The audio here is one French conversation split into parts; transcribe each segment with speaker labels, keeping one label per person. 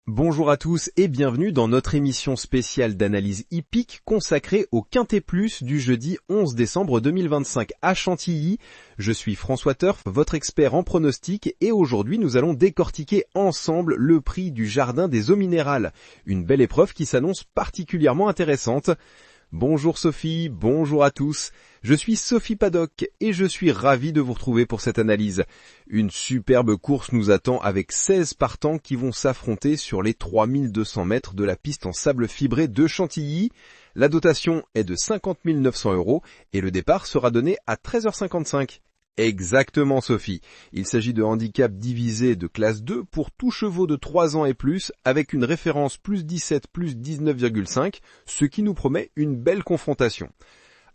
Speaker 1: Bonjour à tous et bienvenue dans notre émission spéciale d'analyse hippique consacrée au Quintet Plus du jeudi 11 décembre 2025 à Chantilly. Je suis François Turf, votre expert en pronostic, et aujourd'hui nous allons décortiquer ensemble le prix du Jardin des Eaux Minérales, une belle épreuve qui s'annonce particulièrement intéressante. Bonjour Sophie, bonjour à tous. Je suis Sophie Paddock et je suis ravi de vous retrouver pour cette analyse. Une superbe course nous attend avec 16 partants qui vont s'affronter sur les 3200 mètres de la piste en sable fibré de Chantilly. La dotation est de 50 900 € et le départ sera donné à 13h55. Exactement Sophie, il s'agit de handicap divisé de classe 2 pour tout chevaux de 3 ans et plus avec une référence plus 17 plus 19,5, ce qui nous promet une belle confrontation.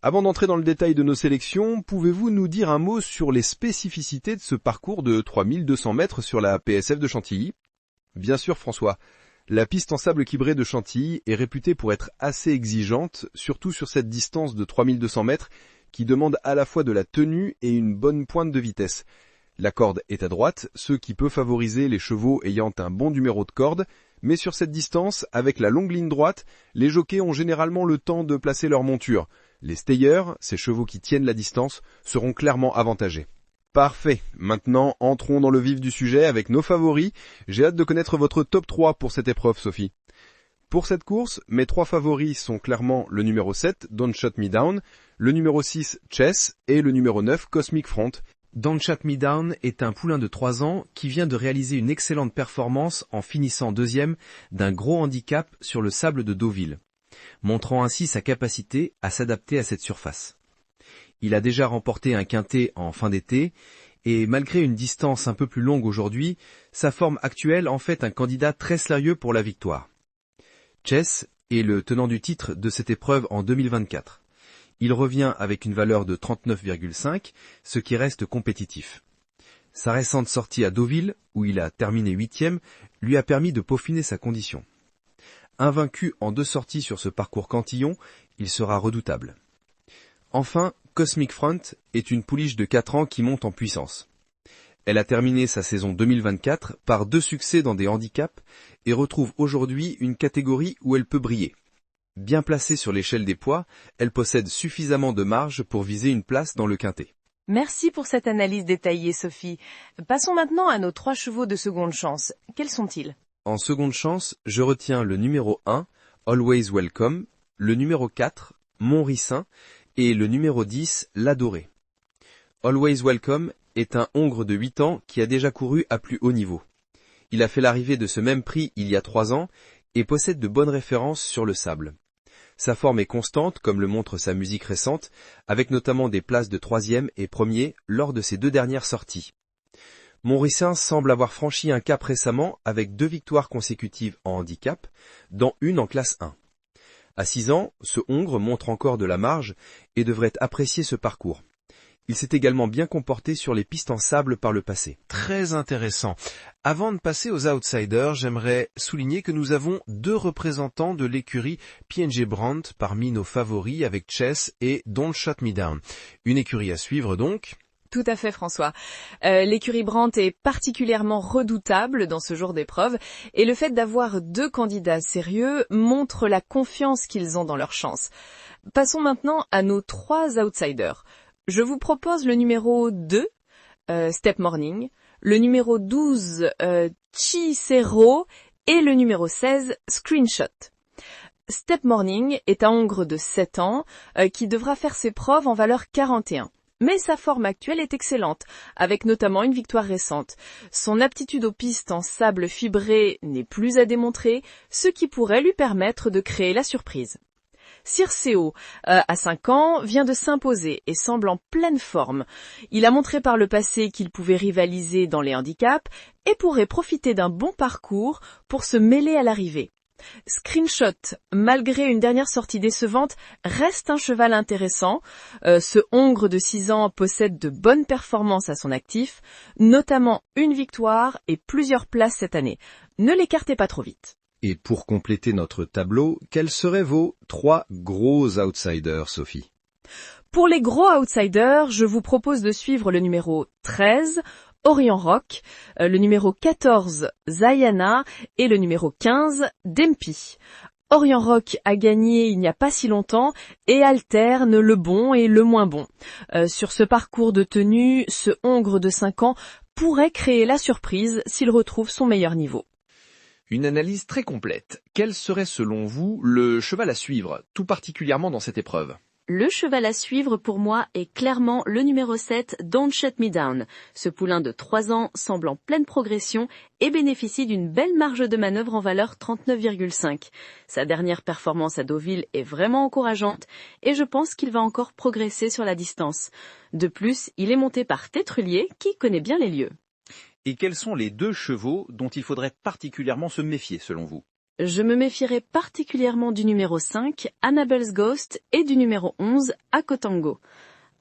Speaker 1: Avant d'entrer dans le détail de nos sélections, pouvez-vous nous dire un mot sur les spécificités de ce parcours de 3200 mètres sur la PSF de Chantilly ? Bien sûr François, la piste en sable fibré de Chantilly est réputée pour être assez exigeante, surtout sur cette distance de 3200 mètres, qui demande à la fois de la tenue et une bonne pointe de vitesse. La corde est à droite, ce qui peut favoriser les chevaux ayant un bon numéro de corde, mais sur cette distance, avec la longue ligne droite, les jockeys ont généralement le temps de placer leur monture. Les stayers, ces chevaux qui tiennent la distance, seront clairement avantagés. Parfait, maintenant entrons dans le vif du sujet avec nos favoris. J'ai hâte de connaître votre top 3 pour cette épreuve Sophie. Pour cette course, mes 3 favoris sont clairement le numéro 7, Don't Shut Me Down, le numéro 6, Chess, et le numéro 9, Cosmic Front.
Speaker 2: Don't Shut Me Down est un poulain de 3 ans qui vient de réaliser une excellente performance en finissant deuxième d'un gros handicap sur le sable de Deauville, montrant ainsi sa capacité à s'adapter à cette surface. Il a déjà remporté un quintet en fin d'été, et malgré une distance un peu plus longue aujourd'hui, sa forme actuelle en fait un candidat très sérieux pour la victoire. Chess est le tenant du titre de cette épreuve en 2024. Il revient avec une valeur de 39,5, ce qui reste compétitif. Sa récente sortie à Deauville, où il a terminé 8e, lui a permis de peaufiner sa condition. Invaincu en 2 sorties sur ce parcours Cantillon, il sera redoutable. Enfin, Cosmic Front est une pouliche de 4 ans qui monte en puissance. Elle a terminé sa saison 2024 par 2 succès dans des handicaps et retrouve aujourd'hui une catégorie où elle peut briller. Bien placée sur l'échelle des poids, elle possède suffisamment de marge pour viser une place dans le quintet.
Speaker 3: Merci pour cette analyse détaillée, Sophie. Passons maintenant à nos 3 chevaux de seconde chance. Quels sont-ils ?
Speaker 2: En seconde chance, je retiens le numéro 1, Always Welcome, le numéro 4, Montricin, et le numéro 10, L'Adoré. Always Welcome est un hongre de 8 ans qui a déjà couru à plus haut niveau. Il a fait l'arrivée de ce même prix il y a 3 ans et possède de bonnes références sur le sable. Sa forme est constante, comme le montre sa musique récente, avec notamment des places de 3e et 1er lors de ses 2 dernières sorties. Montricin semble avoir franchi un cap récemment avec 2 victoires consécutives en handicap, dont une en classe 1. À 6 ans, ce hongre montre encore de la marge et devrait apprécier ce parcours. Il s'est également bien comporté sur les pistes en sable par le passé.
Speaker 1: Très intéressant. Avant de passer aux outsiders, j'aimerais souligner que nous avons 2 représentants de l'écurie P&G Brandt parmi nos favoris avec Chess et Don't Shut Me Down. Une écurie à suivre donc.
Speaker 3: Tout à fait, François. L'écurie Brandt est particulièrement redoutable dans ce jour d'épreuve et le fait d'avoir 2 candidats sérieux montre la confiance qu'ils ont dans leur chance. Passons maintenant à nos 3 outsiders. Je vous propose le numéro 2, Step Morning, le numéro 12, Chicero, et le numéro 16, Screenshot. Step Morning est un hongre de 7 ans qui devra faire ses preuves en valeur 41. Mais sa forme actuelle est excellente, avec notamment une victoire récente. Son aptitude aux pistes en sable fibré n'est plus à démontrer, ce qui pourrait lui permettre de créer la surprise. Circeo, à 5 ans, vient de s'imposer et semble en pleine forme. Il a montré par le passé qu'il pouvait rivaliser dans les handicaps et pourrait profiter d'un bon parcours pour se mêler à l'arrivée. Screenshot, malgré une dernière sortie décevante, reste un cheval intéressant. Ce hongre de 6 ans possède de bonnes performances à son actif, notamment une victoire et plusieurs places cette année. Ne l'écartez pas trop vite.
Speaker 2: Et pour compléter notre tableau, quels seraient vos 3 gros outsiders, Sophie ?
Speaker 3: Pour les gros outsiders, je vous propose de suivre le numéro 13, Orient Rock, le numéro 14 Zayana et le numéro 15 Dempy. Orient Rock a gagné il n'y a pas si longtemps et alterne le bon et le moins bon. Sur ce parcours de tenue, ce hongre de 5 ans pourrait créer la surprise s'il retrouve son meilleur niveau.
Speaker 2: Une analyse très complète. Quel serait selon vous le cheval à suivre, tout particulièrement dans cette épreuve ?
Speaker 4: Le cheval à suivre pour moi est clairement le numéro 7, Don't Shut Me Down. Ce poulain de 3 ans semble en pleine progression et bénéficie d'une belle marge de manœuvre en valeur 39,5. Sa dernière performance à Deauville est vraiment encourageante et je pense qu'il va encore progresser sur la distance. De plus, il est monté par Tétrulier qui connaît bien les lieux.
Speaker 5: Et quels sont les 2 chevaux dont il faudrait particulièrement se méfier selon vous ?
Speaker 4: Je me méfierai particulièrement du numéro 5, Annabelle's Ghost, et du numéro 11, Akotango.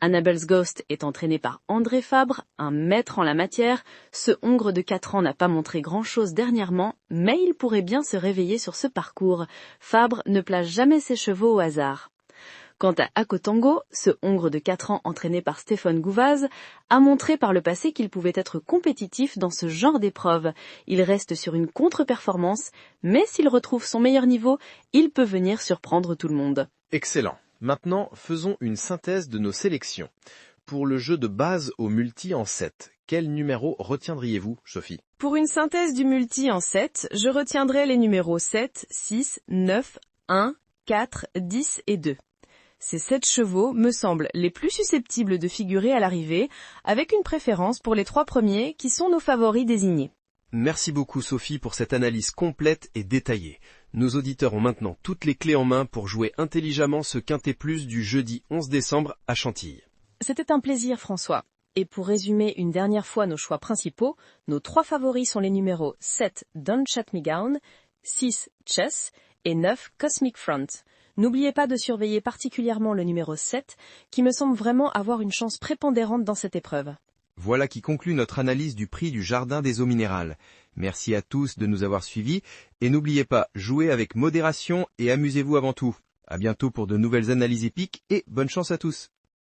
Speaker 4: Annabelle's Ghost est entraîné par André Fabre, un maître en la matière. Ce hongre de 4 ans n'a pas montré grand-chose dernièrement, mais il pourrait bien se réveiller sur ce parcours. Fabre ne place jamais ses chevaux au hasard. Quant à Akotango, ce hongre de 4 ans entraîné par Stéphane Gouvaz, a montré par le passé qu'il pouvait être compétitif dans ce genre d'épreuve. Il reste sur une contre-performance, mais s'il retrouve son meilleur niveau, il peut venir surprendre tout le monde.
Speaker 2: Excellent. Maintenant, faisons une synthèse de nos sélections. Pour le jeu de base au multi en 7, quel numéro retiendriez-vous, Sophie ?
Speaker 3: Pour une synthèse du multi en 7, je retiendrai les numéros 7, 6, 9, 1, 4, 10 et 2. Ces 7 chevaux me semblent les plus susceptibles de figurer à l'arrivée, avec une préférence pour les 3 premiers qui sont nos favoris désignés.
Speaker 2: Merci beaucoup Sophie pour cette analyse complète et détaillée. Nos auditeurs ont maintenant toutes les clés en main pour jouer intelligemment ce Quintet Plus du jeudi 11 décembre à Chantilly.
Speaker 3: C'était un plaisir François. Et pour résumer une dernière fois nos choix principaux, nos 3 favoris sont les numéros 7 Don't Shut Me Down, 6 Chess et 9 Cosmic Front. N'oubliez pas de surveiller particulièrement le numéro 7, qui me semble vraiment avoir une chance prépondérante dans cette épreuve.
Speaker 2: Voilà qui conclut notre analyse du prix du Jardin des eaux minérales. Merci à tous de nous avoir suivis, et n'oubliez pas, jouez avec modération et amusez-vous avant tout. À bientôt pour de nouvelles analyses épiques, et bonne chance à tous.